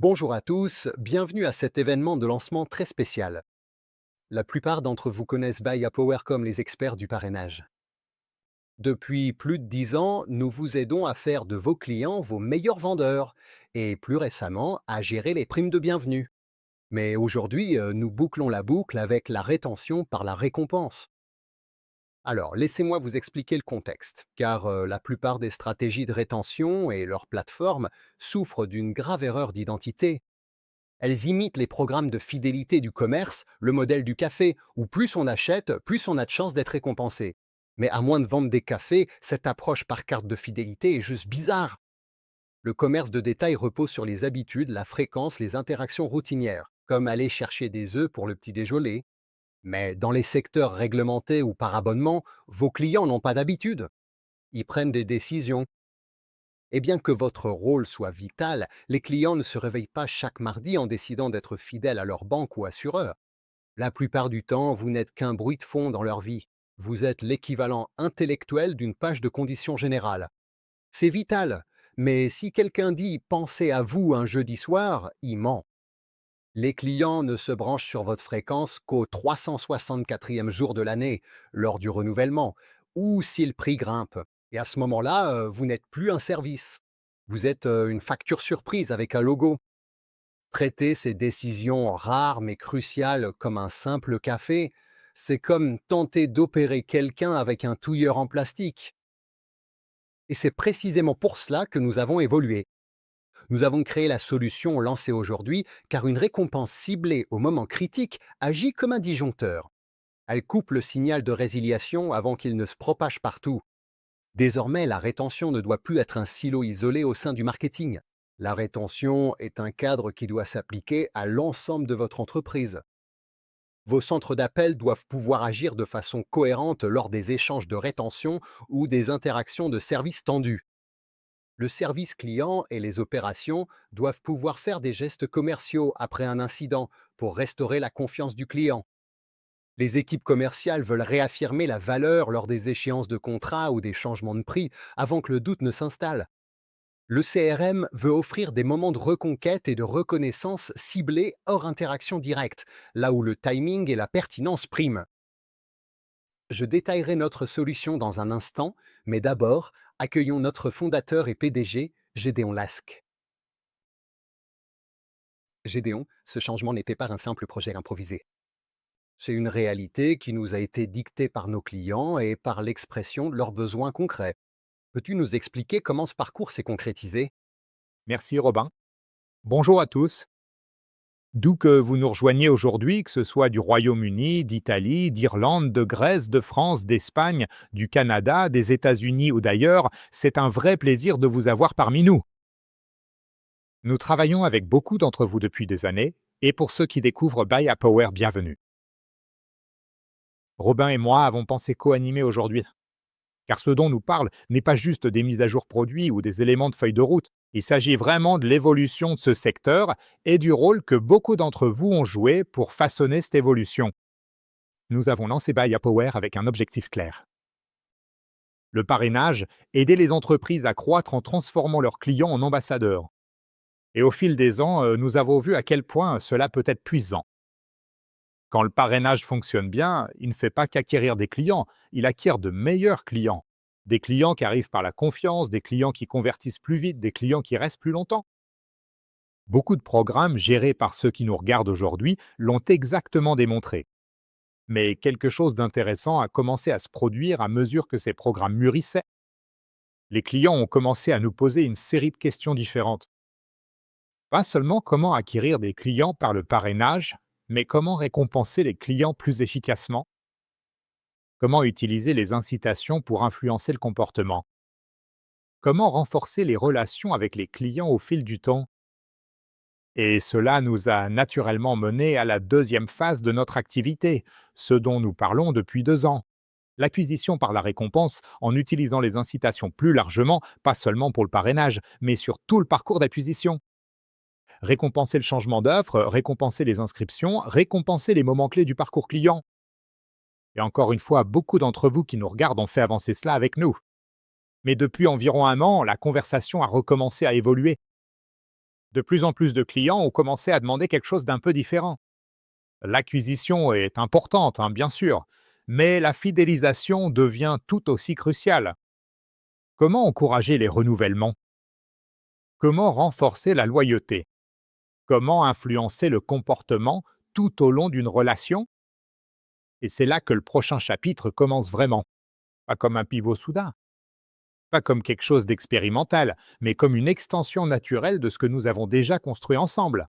Bonjour à tous, bienvenue à cet événement de lancement très spécial. La plupart d'entre vous connaissent Buy Power comme les experts du parrainage. Depuis plus de 10 ans, nous vous aidons à faire de vos clients vos meilleurs vendeurs et plus récemment à gérer les primes de bienvenue. Mais aujourd'hui, nous bouclons la boucle avec la rétention par la récompense. Alors, laissez-moi vous expliquer le contexte, car la plupart des stratégies de rétention et leurs plateformes souffrent d'une grave erreur d'identité. Elles imitent les programmes de fidélité du commerce, le modèle du café, où plus on achète, plus on a de chances d'être récompensé. Mais à moins de vendre des cafés, cette approche par carte de fidélité est juste bizarre. Le commerce de détail repose sur les habitudes, la fréquence, les interactions routinières, comme aller chercher des œufs pour le petit déjeuner. Mais dans les secteurs réglementés ou par abonnement, vos clients n'ont pas d'habitude. Ils prennent des décisions. Et bien que votre rôle soit vital, les clients ne se réveillent pas chaque mardi en décidant d'être fidèles à leur banque ou assureur. La plupart du temps, vous n'êtes qu'un bruit de fond dans leur vie. Vous êtes l'équivalent intellectuel d'une page de conditions générales. C'est vital, mais si quelqu'un dit pensez à vous un jeudi soir, il ment. Les clients ne se branchent sur votre fréquence qu'au 364e jour de l'année, lors du renouvellement, ou si le prix grimpe. Et à ce moment-là, vous n'êtes plus un service. Vous êtes une facture surprise avec un logo. Traiter ces décisions rares mais cruciales comme un simple café, c'est comme tenter d'opérer quelqu'un avec un touilleur en plastique. Et c'est précisément pour cela que nous avons évolué. Nous avons créé la solution lancée aujourd'hui car une récompense ciblée au moment critique agit comme un disjoncteur. Elle coupe le signal de résiliation avant qu'il ne se propage partout. Désormais, la rétention ne doit plus être un silo isolé au sein du marketing. La rétention est un cadre qui doit s'appliquer à l'ensemble de votre entreprise. Vos centres d'appel doivent pouvoir agir de façon cohérente lors des échanges de rétention ou des interactions de services tendus. Le service client et les opérations doivent pouvoir faire des gestes commerciaux après un incident pour restaurer la confiance du client. Les équipes commerciales veulent réaffirmer la valeur lors des échéances de contrat ou des changements de prix avant que le doute ne s'installe. Le CRM veut offrir des moments de reconquête et de reconnaissance ciblés hors interaction directe, là où le timing et la pertinence priment. Je détaillerai notre solution dans un instant, mais d'abord, accueillons notre fondateur et PDG, Gédéon Lasque. Gédéon, ce changement n'était pas un simple projet improvisé. C'est une réalité qui nous a été dictée par nos clients et par l'expression de leurs besoins concrets. Peux-tu nous expliquer comment ce parcours s'est concrétisé? Merci Robin. Bonjour à tous. D'où que vous nous rejoigniez aujourd'hui, que ce soit du Royaume-Uni, d'Italie, d'Irlande, de Grèce, de France, d'Espagne, du Canada, des États-Unis ou d'ailleurs, c'est un vrai plaisir de vous avoir parmi nous. Nous travaillons avec beaucoup d'entre vous depuis des années, et pour ceux qui découvrent Buy a Power, bienvenue. Robin et moi avons pensé co-animer aujourd'hui, car ce dont nous parle n'est pas juste des mises à jour produits ou des éléments de feuille de route. Il s'agit vraiment de l'évolution de ce secteur et du rôle que beaucoup d'entre vous ont joué pour façonner cette évolution. Nous avons lancé Buy a Power avec un objectif clair. Le parrainage, aider les entreprises à croître en transformant leurs clients en ambassadeurs. Et au fil des ans, nous avons vu à quel point cela peut être puissant. Quand le parrainage fonctionne bien, il ne fait pas qu'acquérir des clients, il acquiert de meilleurs clients. Des clients qui arrivent par la confiance, des clients qui convertissent plus vite, des clients qui restent plus longtemps. Beaucoup de programmes gérés par ceux qui nous regardent aujourd'hui l'ont exactement démontré. Mais quelque chose d'intéressant a commencé à se produire à mesure que ces programmes mûrissaient. Les clients ont commencé à nous poser une série de questions différentes. Pas seulement comment acquérir des clients par le parrainage, mais comment récompenser les clients plus efficacement. Comment utiliser les incitations pour influencer le comportement? Comment renforcer les relations avec les clients au fil du temps? Et cela nous a naturellement menés à la deuxième phase de notre activité, ce dont nous parlons depuis 2 ans. L'acquisition par la récompense en utilisant les incitations plus largement, pas seulement pour le parrainage, mais sur tout le parcours d'acquisition. Récompenser le changement d'offre, récompenser les inscriptions, récompenser les moments clés du parcours client. Et encore une fois, beaucoup d'entre vous qui nous regardent ont fait avancer cela avec nous. Mais depuis environ un an, la conversation a recommencé à évoluer. De plus en plus de clients ont commencé à demander quelque chose d'un peu différent. L'acquisition est importante, hein, bien sûr, mais la fidélisation devient tout aussi cruciale. Comment encourager les renouvellements? Comment renforcer la loyauté? Comment influencer le comportement tout au long d'une relation? Et c'est là que le prochain chapitre commence vraiment. Pas comme un pivot soudain, pas comme quelque chose d'expérimental, mais comme une extension naturelle de ce que nous avons déjà construit ensemble.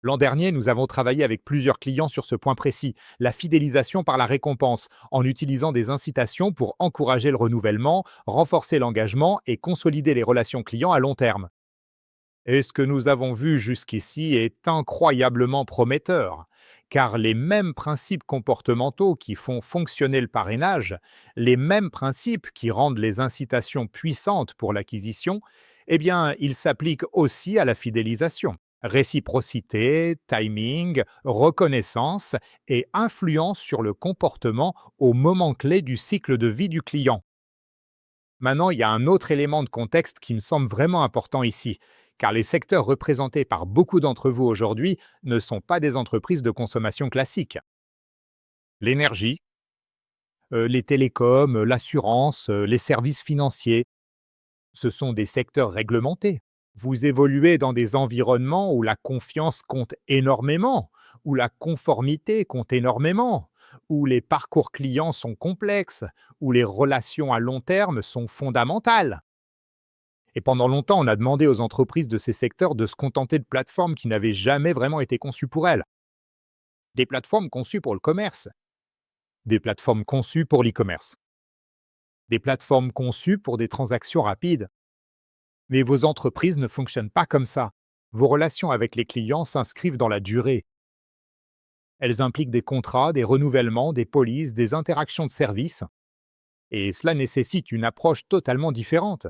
L'an dernier, nous avons travaillé avec plusieurs clients sur ce point précis, la fidélisation par la récompense, en utilisant des incitations pour encourager le renouvellement, renforcer l'engagement et consolider les relations clients à long terme. Et ce que nous avons vu jusqu'ici est incroyablement prometteur, car les mêmes principes comportementaux qui font fonctionner le parrainage, les mêmes principes qui rendent les incitations puissantes pour l'acquisition, eh bien, ils s'appliquent aussi à la fidélisation. Réciprocité, timing, reconnaissance et influence sur le comportement au moment clé du cycle de vie du client. Maintenant, il y a un autre élément de contexte qui me semble vraiment important ici, car les secteurs représentés par beaucoup d'entre vous aujourd'hui ne sont pas des entreprises de consommation classiques. L'énergie, les télécoms, l'assurance, les services financiers, ce sont des secteurs réglementés. Vous évoluez dans des environnements où la confiance compte énormément, où la conformité compte énormément, où les parcours clients sont complexes, où les relations à long terme sont fondamentales. Et pendant longtemps, on a demandé aux entreprises de ces secteurs de se contenter de plateformes qui n'avaient jamais vraiment été conçues pour elles. Des plateformes conçues pour le commerce, des plateformes conçues pour l'e-commerce, des plateformes conçues pour des transactions rapides. Mais vos entreprises ne fonctionnent pas comme ça. Vos relations avec les clients s'inscrivent dans la durée. Elles impliquent des contrats, des renouvellements, des polices, des interactions de services. Et cela nécessite une approche totalement différente.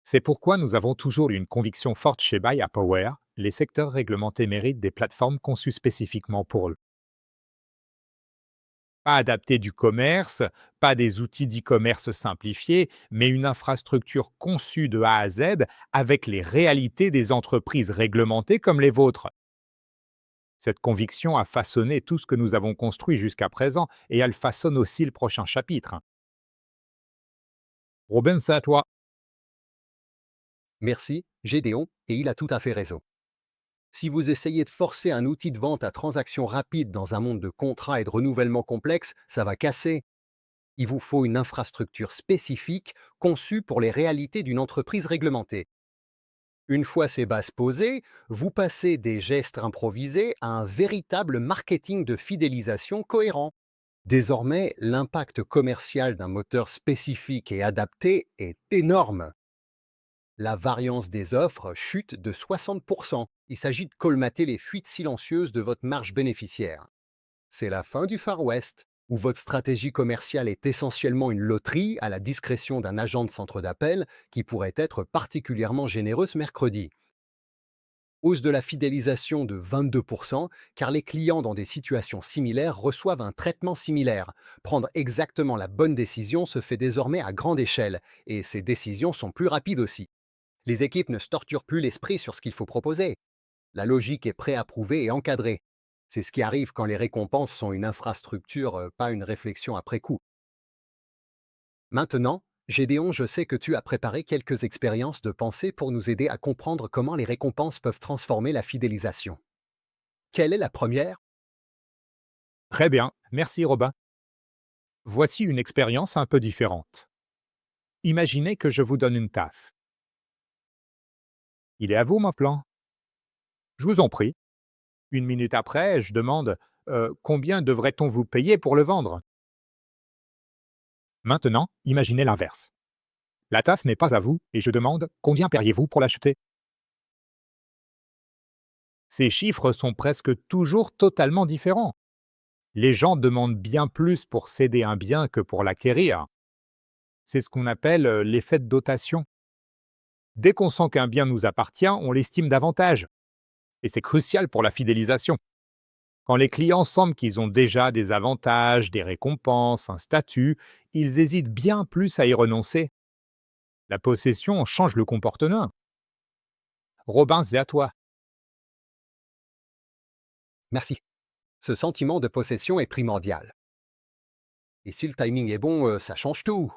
C'est pourquoi nous avons toujours eu une conviction forte chez Buy à Power, les secteurs réglementés méritent des plateformes conçues spécifiquement pour eux. Pas adapter du commerce, pas des outils d'e-commerce simplifiés, mais une infrastructure conçue de A à Z avec les réalités des entreprises réglementées comme les vôtres. Cette conviction a façonné tout ce que nous avons construit jusqu'à présent et elle façonne aussi le prochain chapitre. Robin, c'est à toi. Merci, Gédéon, et il a tout à fait raison. Si vous essayez de forcer un outil de vente à transaction rapide dans un monde de contrats et de renouvellement complexe, ça va casser. Il vous faut une infrastructure spécifique conçue pour les réalités d'une entreprise réglementée. Une fois ces bases posées, vous passez des gestes improvisés à un véritable marketing de fidélisation cohérent. Désormais, l'impact commercial d'un moteur spécifique et adapté est énorme. La variance des offres chute de 60%. Il s'agit de colmater les fuites silencieuses de votre marge bénéficiaire. C'est la fin du Far West, où votre stratégie commerciale est essentiellement une loterie à la discrétion d'un agent de centre d'appel qui pourrait être particulièrement généreuse mercredi. Hausse de la fidélisation de 22%, car les clients dans des situations similaires reçoivent un traitement similaire. Prendre exactement la bonne décision se fait désormais à grande échelle, et ces décisions sont plus rapides aussi. Les équipes ne se torturent plus l'esprit sur ce qu'il faut proposer. La logique est préapprouvée et encadrée. C'est ce qui arrive quand les récompenses sont une infrastructure, pas une réflexion après coup. Maintenant, Gédéon, je sais que tu as préparé quelques expériences de pensée pour nous aider à comprendre comment les récompenses peuvent transformer la fidélisation. Quelle est la première? Très bien, merci Robin. Voici une expérience un peu différente. Imaginez que je vous donne une tasse. Il est à vous mon plan. Je vous en prie. Une minute après, je demande combien devrait-on vous payer pour le vendre? Maintenant, imaginez l'inverse. La tasse n'est pas à vous et je demande combien paieriez-vous pour l'acheter? Ces chiffres sont presque toujours totalement différents. Les gens demandent bien plus pour céder un bien que pour l'acquérir. C'est ce qu'on appelle l'effet de dotation. Dès qu'on sent qu'un bien nous appartient, on l'estime davantage. Et c'est crucial pour la fidélisation. Quand les clients sentent qu'ils ont déjà des avantages, des récompenses, un statut, ils hésitent bien plus à y renoncer. La possession change le comportement. Robin, c'est à toi. Merci. Ce sentiment de possession est primordial. Et si le timing est bon, ça change tout.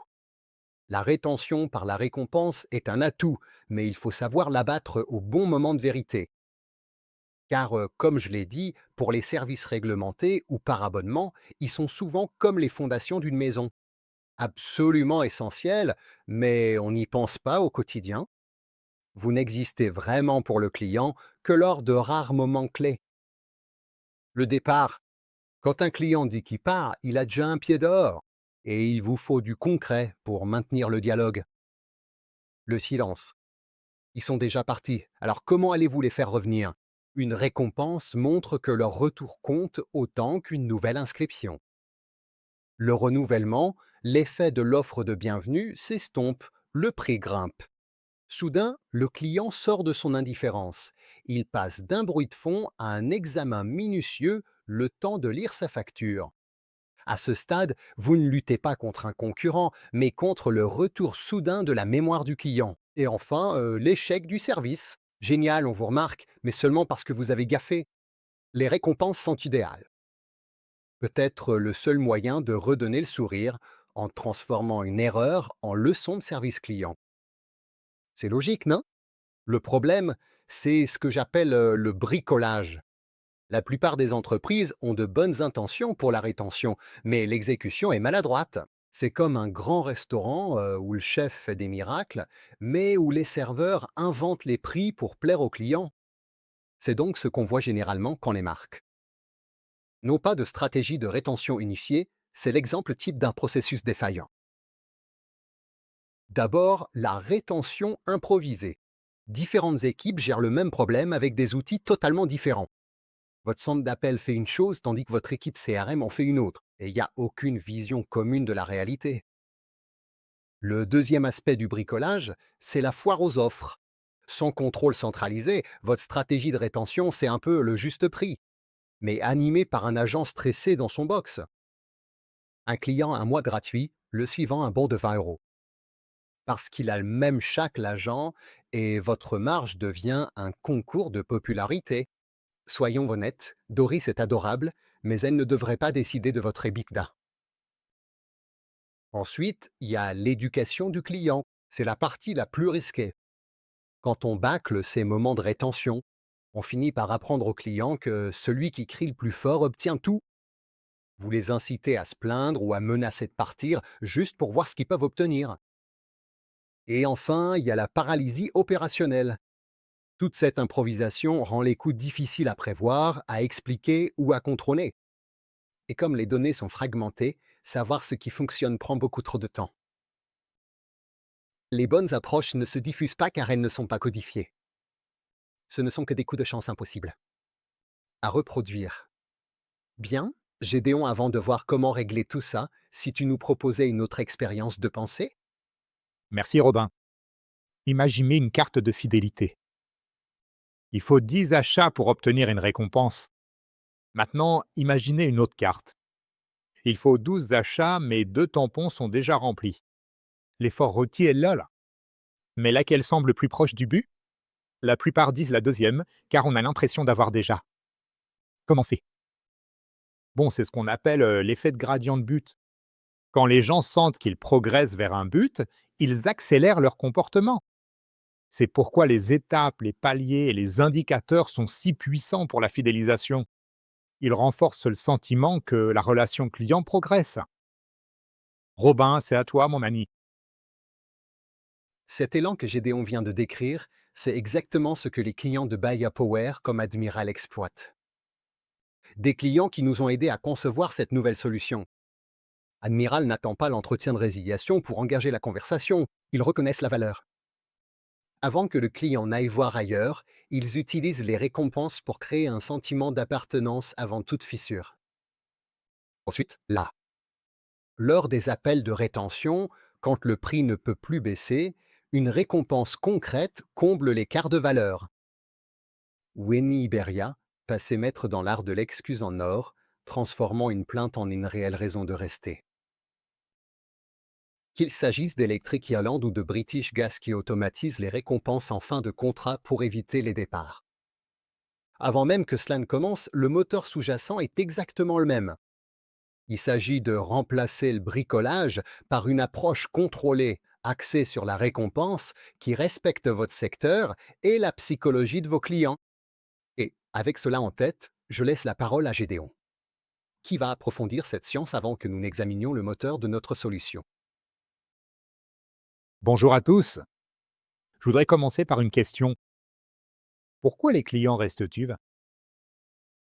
La rétention par la récompense est un atout, mais il faut savoir l'abattre au bon moment de vérité. Car, comme je l'ai dit, pour les services réglementés ou par abonnement, ils sont souvent comme les fondations d'une maison. Absolument essentiels, mais on n'y pense pas au quotidien. Vous n'existez vraiment pour le client que lors de rares moments clés. Le départ, quand un client dit qu'il part, il a déjà un pied dehors. Et il vous faut du concret pour maintenir le dialogue. Le silence. Ils sont déjà partis. Alors comment allez-vous les faire revenir? Une récompense montre que leur retour compte autant qu'une nouvelle inscription. Le renouvellement, l'effet de l'offre de bienvenue s'estompe, le prix grimpe. Soudain, le client sort de son indifférence. Il passe d'un bruit de fond à un examen minutieux, le temps de lire sa facture. À ce stade, vous ne luttez pas contre un concurrent, mais contre le retour soudain de la mémoire du client. Et enfin, l'échec du service. Génial, on vous remarque, mais seulement parce que vous avez gaffé. Les récompenses sont idéales. Peut-être le seul moyen de redonner le sourire en transformant une erreur en leçon de service client. C'est logique, non? Le problème, c'est ce que j'appelle le bricolage. La plupart des entreprises ont de bonnes intentions pour la rétention, mais l'exécution est maladroite. C'est comme un grand restaurant où le chef fait des miracles, mais où les serveurs inventent les prix pour plaire aux clients. C'est donc ce qu'on voit généralement quand les marques n'ont pas de stratégie de rétention unifiée, c'est l'exemple type d'un processus défaillant. D'abord, la rétention improvisée. Différentes équipes gèrent le même problème avec des outils totalement différents. Votre centre d'appel fait une chose tandis que votre équipe CRM en fait une autre, et il n'y a aucune vision commune de la réalité. Le deuxième aspect du bricolage, c'est la foire aux offres. Sans contrôle centralisé, votre stratégie de rétention, c'est un peu le juste prix, mais animé par un agent stressé dans son box. Un client un mois gratuit, le suivant un bon de 20 euros. Parce qu'il a le même chat que l'agent, et votre marge devient un concours de popularité. Soyons honnêtes, Doris est adorable, mais elle ne devrait pas décider de votre EBITDA. Ensuite, il y a l'éducation du client. C'est la partie la plus risquée. Quand on bâcle ces moments de rétention, on finit par apprendre aux clients que celui qui crie le plus fort obtient tout. Vous les incitez à se plaindre ou à menacer de partir juste pour voir ce qu'ils peuvent obtenir. Et enfin, il y a la paralysie opérationnelle. Toute cette improvisation rend les coûts difficiles à prévoir, à expliquer ou à contrôler. Et comme les données sont fragmentées, savoir ce qui fonctionne prend beaucoup trop de temps. Les bonnes approches ne se diffusent pas car elles ne sont pas codifiées. Ce ne sont que des coups de chance impossibles. À reproduire. Bien, Gédéon, avant de voir comment régler tout ça, si tu nous proposais une autre expérience de pensée? Merci Robin. Imaginez une carte de fidélité. Il faut 10 achats pour obtenir une récompense. Maintenant, imaginez une autre carte. Il faut 12 achats, mais 2 tampons sont déjà remplis. L'effort requis est là. Mais laquelle semble plus proche du but? La plupart disent la deuxième, car on a l'impression d'avoir déjà commencé. Bon, c'est ce qu'on appelle l'effet de gradient de but. Quand les gens sentent qu'ils progressent vers un but, ils accélèrent leur comportement. C'est pourquoi les étapes, les paliers et les indicateurs sont si puissants pour la fidélisation. Ils renforcent le sentiment que la relation client progresse. Robin, c'est à toi, mon ami. Cet élan que Gédéon vient de décrire, c'est exactement ce que les clients de Buy Power comme Admiral exploitent. Des clients qui nous ont aidés à concevoir cette nouvelle solution. Admiral n'attend pas l'entretien de résiliation pour engager la conversation, ils reconnaissent la valeur. Avant que le client n'aille voir ailleurs, ils utilisent les récompenses pour créer un sentiment d'appartenance avant toute fissure. Ensuite, là, lors des appels de rétention, quand le prix ne peut plus baisser, une récompense concrète comble l'écart de valeur. Winnie Iberia passait maître dans l'art de l'excuse en or, transformant une plainte en une réelle raison de rester. Qu'il s'agisse d'Electric Ireland ou de British Gas qui automatise les récompenses en fin de contrat pour éviter les départs. Avant même que cela ne commence, le moteur sous-jacent est exactement le même. Il s'agit de remplacer le bricolage par une approche contrôlée, axée sur la récompense, qui respecte votre secteur et la psychologie de vos clients. Et avec cela en tête, je laisse la parole à Gédéon, qui va approfondir cette science avant que nous n'examinions le moteur de notre solution. Bonjour à tous. Je voudrais commencer par une question. Pourquoi les clients restent-ils?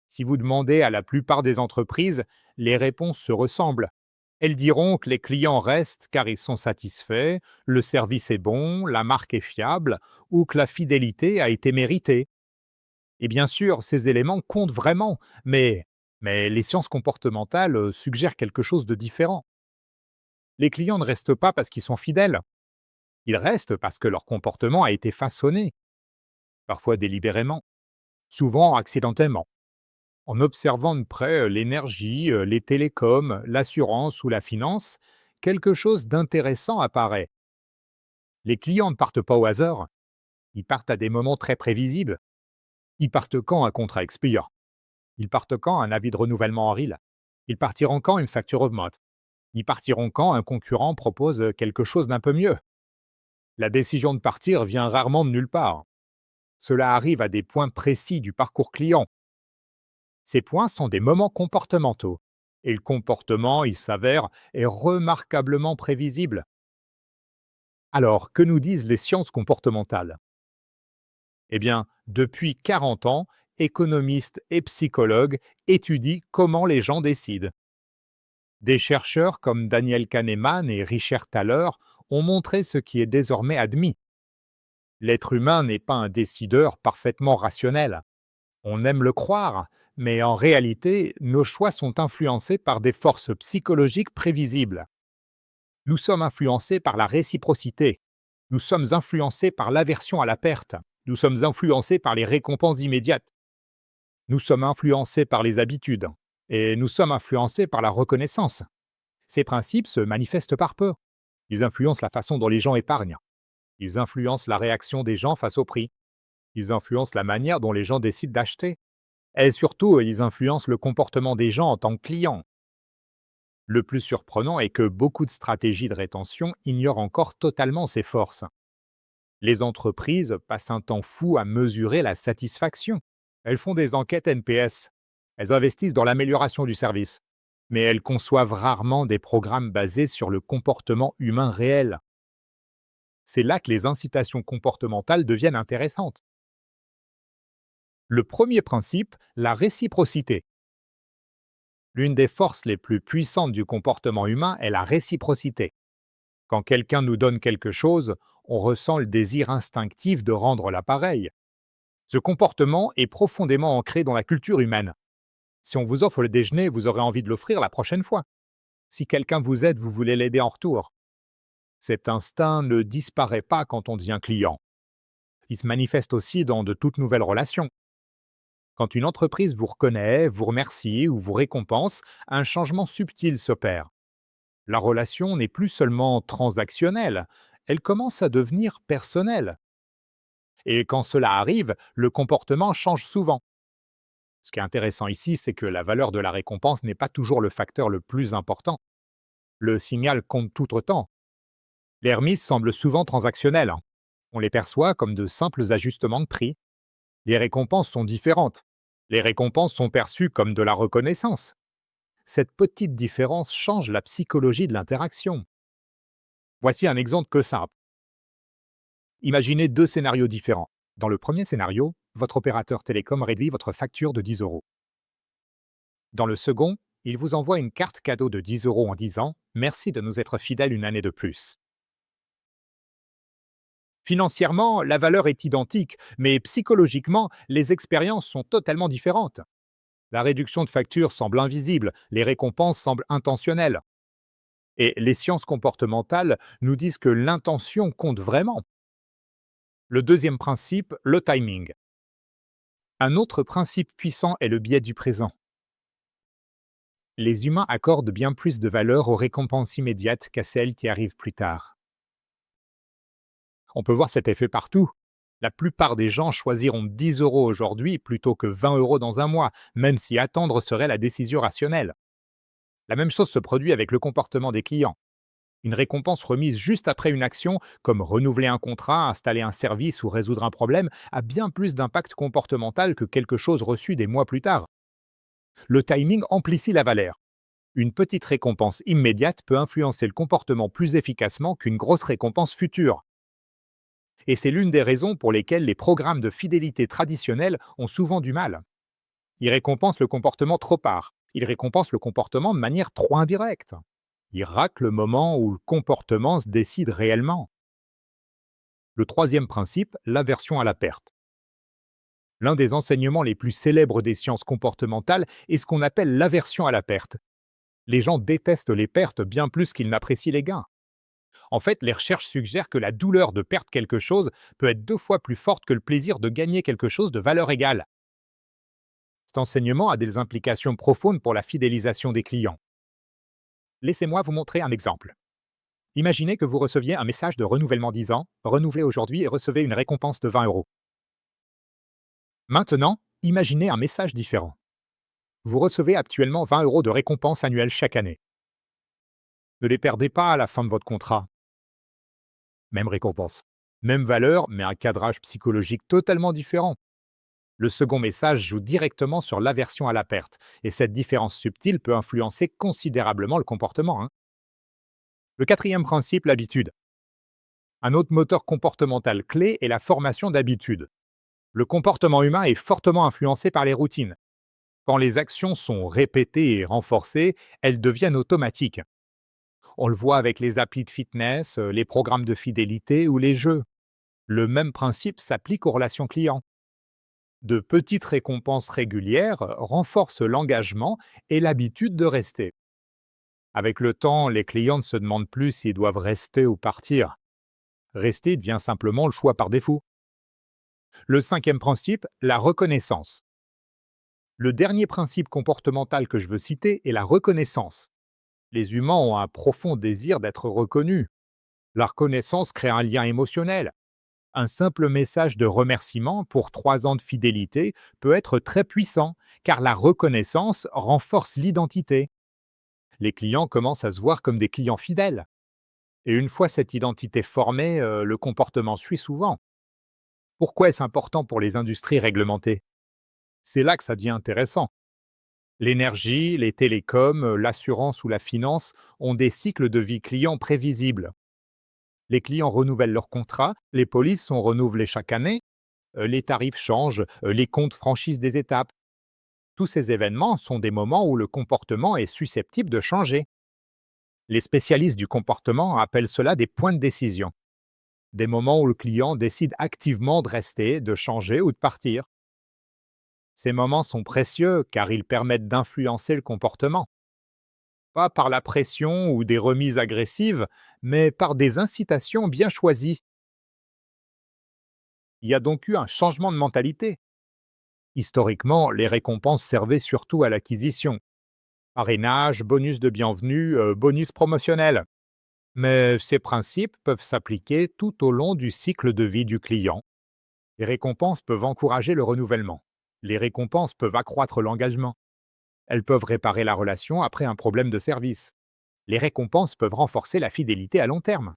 Si vous demandez à la plupart des entreprises, les réponses se ressemblent. Elles diront que les clients restent car ils sont satisfaits, le service est bon, la marque est fiable ou que la fidélité a été méritée. Et bien sûr, ces éléments comptent vraiment, mais les sciences comportementales suggèrent quelque chose de différent. Les clients ne restent pas parce qu'ils sont fidèles, ils restent parce que leur comportement a été façonné, parfois délibérément, souvent accidentellement. En observant de près l'énergie, les télécoms, l'assurance ou la finance, quelque chose d'intéressant apparaît. Les clients ne partent pas au hasard, ils partent à des moments très prévisibles. Ils partent quand un contrat expire? Ils partent quand un avis de renouvellement arrive? Ils partiront quand une facture augmente? Ils partiront quand un concurrent propose quelque chose d'un peu mieux? La décision de partir vient rarement de nulle part. Cela arrive à des points précis du parcours client. Ces points sont des moments comportementaux. Et le comportement, il s'avère, est remarquablement prévisible. Alors, que nous disent les sciences comportementales? Eh bien, depuis 40 ans, économistes et psychologues étudient comment les gens décident. Des chercheurs comme Daniel Kahneman et Richard Thaler ont montré ce qui est désormais admis. L'être humain n'est pas un décideur parfaitement rationnel. On aime le croire, mais en réalité, nos choix sont influencés par des forces psychologiques prévisibles. Nous sommes influencés par la réciprocité. Nous sommes influencés par l'aversion à la perte. Nous sommes influencés par les récompenses immédiates. Nous sommes influencés par les habitudes. Et nous sommes influencés par la reconnaissance. Ces principes se manifestent par peu. Ils influencent la façon dont les gens épargnent. Ils influencent la réaction des gens face au prix. Ils influencent la manière dont les gens décident d'acheter. Et surtout, ils influencent le comportement des gens en tant que clients. Le plus surprenant est que beaucoup de stratégies de rétention ignorent encore totalement ces forces. Les entreprises passent un temps fou à mesurer la satisfaction. Elles font des enquêtes NPS. Elles investissent dans l'amélioration du service. Mais elles conçoivent rarement des programmes basés sur le comportement humain réel. C'est là que les incitations comportementales deviennent intéressantes. Le premier principe, la réciprocité. L'une des forces les plus puissantes du comportement humain est la réciprocité. Quand quelqu'un nous donne quelque chose, on ressent le désir instinctif de rendre l'appareil. Ce comportement est profondément ancré dans la culture humaine. Si on vous offre le déjeuner, vous aurez envie de l'offrir la prochaine fois. Si quelqu'un vous aide, vous voulez l'aider en retour. Cet instinct ne disparaît pas quand on devient client. Il se manifeste aussi dans de toutes nouvelles relations. Quand une entreprise vous reconnaît, vous remercie ou vous récompense, un changement subtil s'opère. La relation n'est plus seulement transactionnelle, elle commence à devenir personnelle. Et quand cela arrive, le comportement change souvent. Ce qui est intéressant ici, c'est que la valeur de la récompense n'est pas toujours le facteur le plus important. Le signal compte tout autant. Les remises semblent souvent transactionnelles. On les perçoit comme de simples ajustements de prix. Les récompenses sont différentes. Les récompenses sont perçues comme de la reconnaissance. Cette petite différence change la psychologie de l'interaction. Voici un exemple que simple. Imaginez deux scénarios différents. Dans le premier scénario, votre opérateur télécom réduit votre facture de 10 euros. Dans le second, il vous envoie une carte cadeau de 10 euros en disant « Merci de nous être fidèles une année de plus ». Financièrement, la valeur est identique, mais psychologiquement, les expériences sont totalement différentes. La réduction de facture semble invisible, les récompenses semblent intentionnelles. Et les sciences comportementales nous disent que l'intention compte vraiment. Le deuxième principe, le timing. Un autre principe puissant est le biais du présent. Les humains accordent bien plus de valeur aux récompenses immédiates qu'à celles qui arrivent plus tard. On peut voir cet effet partout. La plupart des gens choisiront 10 euros aujourd'hui plutôt que 20 euros dans un mois, même si attendre serait la décision rationnelle. La même chose se produit avec le comportement des clients. Une récompense remise juste après une action, comme renouveler un contrat, installer un service ou résoudre un problème, a bien plus d'impact comportemental que quelque chose reçu des mois plus tard. Le timing amplifie la valeur. Une petite récompense immédiate peut influencer le comportement plus efficacement qu'une grosse récompense future. Et c'est l'une des raisons pour lesquelles les programmes de fidélité traditionnels ont souvent du mal. Ils récompensent le comportement trop tard. Ils récompensent le comportement de manière trop indirecte. Ils ratent le moment où le comportement se décide réellement. Le troisième principe, l'aversion à la perte. L'un des enseignements les plus célèbres des sciences comportementales est ce qu'on appelle l'aversion à la perte. Les gens détestent les pertes bien plus qu'ils n'apprécient les gains. En fait, les recherches suggèrent que la douleur de perdre quelque chose peut être 2 fois plus forte que le plaisir de gagner quelque chose de valeur égale. Cet enseignement a des implications profondes pour la fidélisation des clients. Laissez-moi vous montrer un exemple. Imaginez que vous receviez un message de renouvellement 10 ans, renouvelez aujourd'hui et recevez une récompense de 20 euros. Maintenant, imaginez un message différent. Vous recevez actuellement 20 euros de récompense annuelle chaque année. Ne les perdez pas à la fin de votre contrat. Même récompense. Même valeur, mais un cadrage psychologique totalement différent. Le second message joue directement sur l'aversion à la perte, et cette différence subtile peut influencer considérablement le comportement. Le quatrième principe, l'habitude. Un autre moteur comportemental clé est la formation d'habitudes. Le comportement humain est fortement influencé par les routines. Quand les actions sont répétées et renforcées, elles deviennent automatiques. On le voit avec les applis de fitness, les programmes de fidélité ou les jeux. Le même principe s'applique aux relations clients. De petites récompenses régulières renforcent l'engagement et l'habitude de rester. Avec le temps, les clients ne se demandent plus s'ils doivent rester ou partir. Rester devient simplement le choix par défaut. Le cinquième principe, la reconnaissance. Le dernier principe comportemental que je veux citer est la reconnaissance. Les humains ont un profond désir d'être reconnus. La reconnaissance crée un lien émotionnel. Un simple message de remerciement pour 3 ans de fidélité peut être très puissant, car la reconnaissance renforce l'identité. Les clients commencent à se voir comme des clients fidèles. Et une fois cette identité formée, le comportement suit souvent. Pourquoi est-ce important pour les industries réglementées? C'est là que ça devient intéressant. L'énergie, les télécoms, l'assurance ou la finance ont des cycles de vie clients prévisibles. Les clients renouvellent leurs contrats, les polices sont renouvelées chaque année, les tarifs changent, les comptes franchissent des étapes. Tous ces événements sont des moments où le comportement est susceptible de changer. Les spécialistes du comportement appellent cela des points de décision, des moments où le client décide activement de rester, de changer ou de partir. Ces moments sont précieux car ils permettent d'influencer le comportement, pas par la pression ou des remises agressives, mais par des incitations bien choisies. Il y a donc eu un changement de mentalité. Historiquement, les récompenses servaient surtout à l'acquisition. Parrainage, bonus de bienvenue, bonus promotionnel. Mais ces principes peuvent s'appliquer tout au long du cycle de vie du client. Les récompenses peuvent encourager le renouvellement. Les récompenses peuvent accroître l'engagement. Elles peuvent réparer la relation après un problème de service. Les récompenses peuvent renforcer la fidélité à long terme.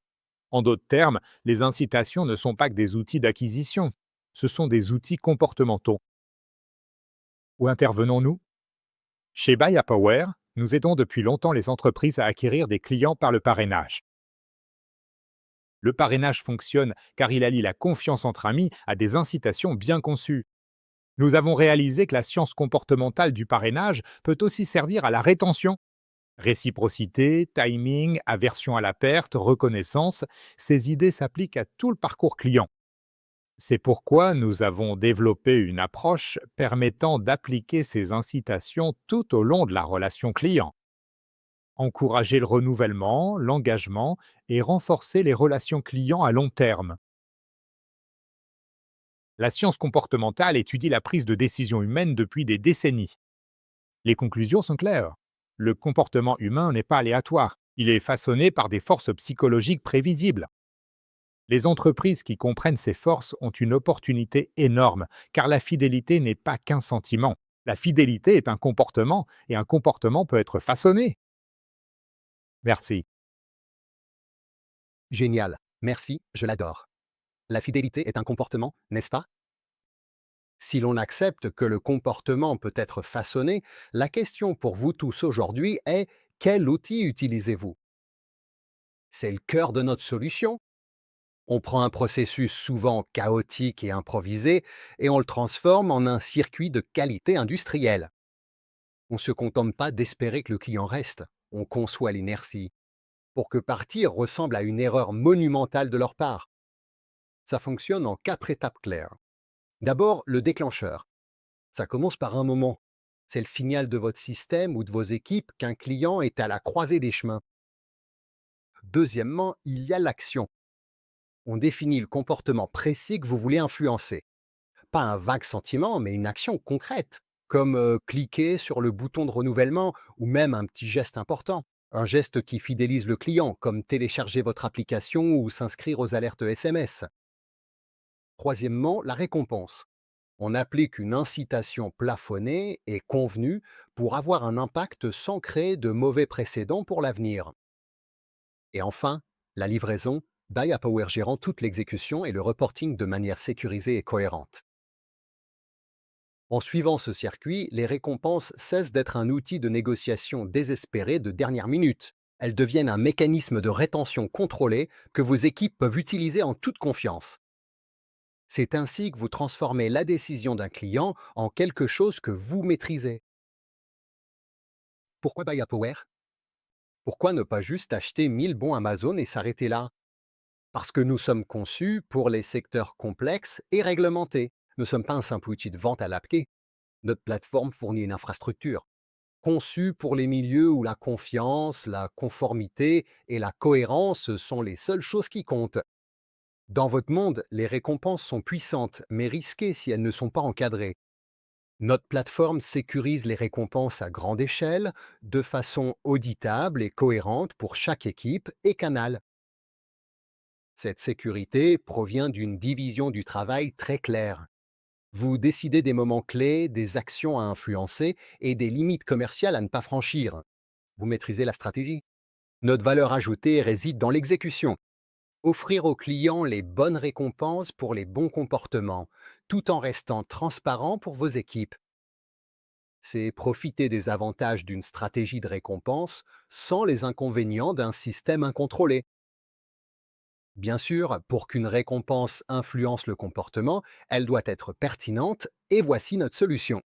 En d'autres termes, les incitations ne sont pas que des outils d'acquisition. Ce sont des outils comportementaux. Où intervenons-nous? Chez Buy a Power, nous aidons depuis longtemps les entreprises à acquérir des clients par le parrainage. Le parrainage fonctionne car il allie la confiance entre amis à des incitations bien conçues. Nous avons réalisé que la science comportementale du parrainage peut aussi servir à la rétention. Réciprocité, timing, aversion à la perte, reconnaissance, ces idées s'appliquent à tout le parcours client. C'est pourquoi nous avons développé une approche permettant d'appliquer ces incitations tout au long de la relation client. Encourager le renouvellement, l'engagement et renforcer les relations clients à long terme. La science comportementale étudie la prise de décision humaine depuis des décennies. Les conclusions sont claires. Le comportement humain n'est pas aléatoire, il est façonné par des forces psychologiques prévisibles. Les entreprises qui comprennent ces forces ont une opportunité énorme, car la fidélité n'est pas qu'un sentiment. La fidélité est un comportement, et un comportement peut être façonné. Merci. Génial. Merci, je l'adore. La fidélité est un comportement, n'est-ce pas? Si l'on accepte que le comportement peut être façonné, la question pour vous tous aujourd'hui est quel outil utilisez-vous? C'est le cœur de notre solution. On prend un processus souvent chaotique et improvisé et on le transforme en un circuit de qualité industrielle. On ne se contente pas d'espérer que le client reste, on conçoit l'inertie pour que partir ressemble à une erreur monumentale de leur part. Ça fonctionne en 4 étapes claires. D'abord, le déclencheur. Ça commence par un moment. C'est le signal de votre système ou de vos équipes qu'un client est à la croisée des chemins. Deuxièmement, il y a l'action. On définit le comportement précis que vous voulez influencer. Pas un vague sentiment, mais une action concrète, comme cliquer sur le bouton de renouvellement ou même un petit geste important. Un geste qui fidélise le client, comme télécharger votre application ou s'inscrire aux alertes SMS. Troisièmement, la récompense. On applique une incitation plafonnée et convenue pour avoir un impact sans créer de mauvais précédents pour l'avenir. Et enfin, la livraison, Buy Power gérant toute l'exécution et le reporting de manière sécurisée et cohérente. En suivant ce circuit, les récompenses cessent d'être un outil de négociation désespéré de dernière minute. Elles deviennent un mécanisme de rétention contrôlé que vos équipes peuvent utiliser en toute confiance. C'est ainsi que vous transformez la décision d'un client en quelque chose que vous maîtrisez. Pourquoi Buy Power? Pourquoi ne pas juste acheter 1000 bons Amazon et s'arrêter là? Parce que nous sommes conçus pour les secteurs complexes et réglementés. Nous ne sommes pas un simple outil de vente à l'APK. Notre plateforme fournit une infrastructure conçue pour les milieux où la confiance, la conformité et la cohérence sont les seules choses qui comptent. Dans votre monde, les récompenses sont puissantes, mais risquées si elles ne sont pas encadrées. Notre plateforme sécurise les récompenses à grande échelle, de façon auditable et cohérente pour chaque équipe et canal. Cette sécurité provient d'une division du travail très claire. Vous décidez des moments clés, des actions à influencer et des limites commerciales à ne pas franchir. Vous maîtrisez la stratégie. Notre valeur ajoutée réside dans l'exécution. Offrir aux clients les bonnes récompenses pour les bons comportements, tout en restant transparent pour vos équipes. C'est profiter des avantages d'une stratégie de récompense sans les inconvénients d'un système incontrôlé. Bien sûr, pour qu'une récompense influence le comportement, elle doit être pertinente et voici notre solution.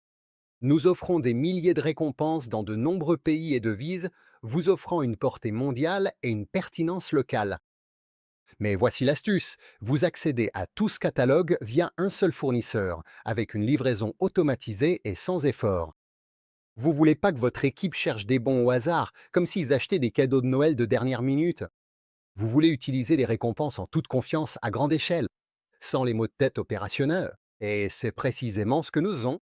Nous offrons des milliers de récompenses dans de nombreux pays et devises, vous offrant une portée mondiale et une pertinence locale. Mais voici l'astuce, vous accédez à tout ce catalogue via un seul fournisseur, avec une livraison automatisée et sans effort. Vous voulez pas que votre équipe cherche des bons au hasard, comme s'ils achetaient des cadeaux de Noël de dernière minute. Vous voulez utiliser les récompenses en toute confiance à grande échelle, sans les maux de tête opérationnels. Et c'est précisément ce que nous faisons.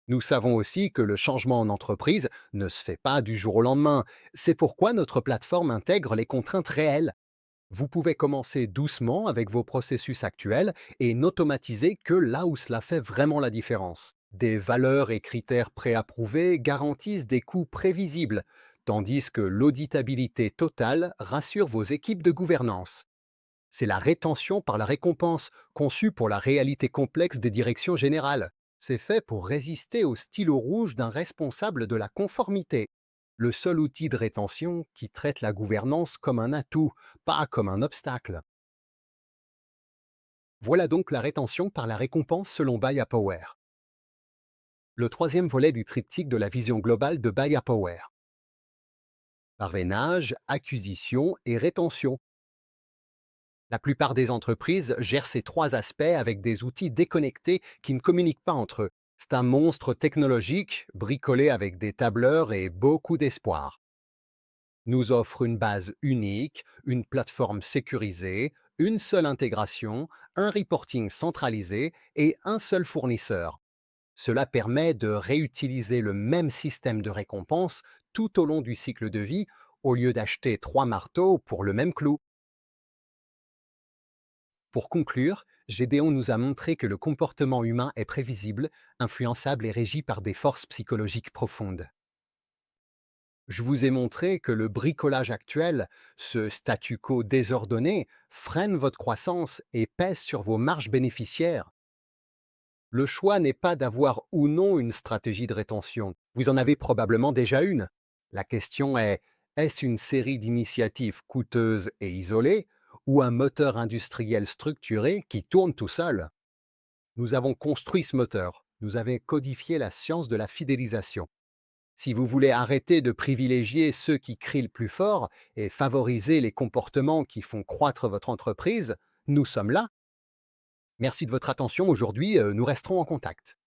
Nous savons aussi que le changement en entreprise ne se fait pas du jour au lendemain. C'est pourquoi notre plateforme intègre les contraintes réelles. Vous pouvez commencer doucement avec vos processus actuels et n'automatiser que là où cela fait vraiment la différence. Des valeurs et critères préapprouvés garantissent des coûts prévisibles, tandis que l'auditabilité totale rassure vos équipes de gouvernance. C'est la rétention par la récompense, conçue pour la réalité complexe des directions générales. C'est fait pour résister au stylo rouge d'un responsable de la conformité. Le seul outil de rétention qui traite la gouvernance comme un atout, pas comme un obstacle. Voilà donc la rétention par la récompense selon Buy Power. Le troisième volet du triptyque de la vision globale de Buy Power. Parrainage, acquisition et rétention. La plupart des entreprises gèrent ces trois aspects avec des outils déconnectés qui ne communiquent pas entre eux. C'est un monstre technologique, bricolé avec des tableurs et beaucoup d'espoir. Nous offre une base unique, une plateforme sécurisée, une seule intégration, un reporting centralisé et un seul fournisseur. Cela permet de réutiliser le même système de récompense tout au long du cycle de vie, au lieu d'acheter 3 marteaux pour le même clou. Pour conclure, Gédéon nous a montré que le comportement humain est prévisible, influençable et régi par des forces psychologiques profondes. Je vous ai montré que le bricolage actuel, ce statu quo désordonné, freine votre croissance et pèse sur vos marges bénéficiaires. Le choix n'est pas d'avoir ou non une stratégie de rétention. Vous en avez probablement déjà une. La question est, est-ce une série d'initiatives coûteuses et isolées ou un moteur industriel structuré qui tourne tout seul? Nous avons construit ce moteur. Nous avons codifié la science de la fidélisation. Si vous voulez arrêter de privilégier ceux qui crient le plus fort et favoriser les comportements qui font croître votre entreprise, nous sommes là. Merci de votre attention aujourd'hui, nous resterons en contact.